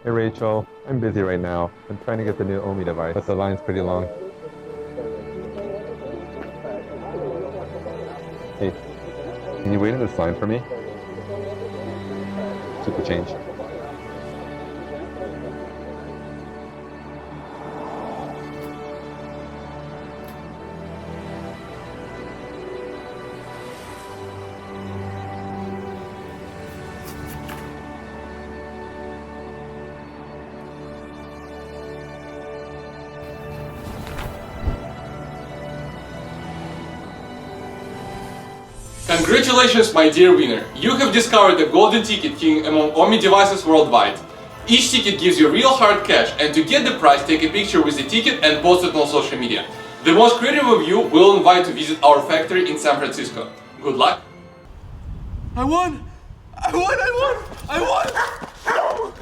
Hey Rachel, I'm busy right now. I'm trying to get the new Omi device, but the line's pretty long. Hey, can you wait in this line for me? Super change. Congratulations, my dear winner! You have discovered the golden ticket king among Omi devices worldwide. Each ticket gives you real hard cash, and to get the prize, take a picture with the ticket and post it on social media. The most creative of you will invite to visit our factory in San Francisco. Good luck! I won! I won! I won! I won!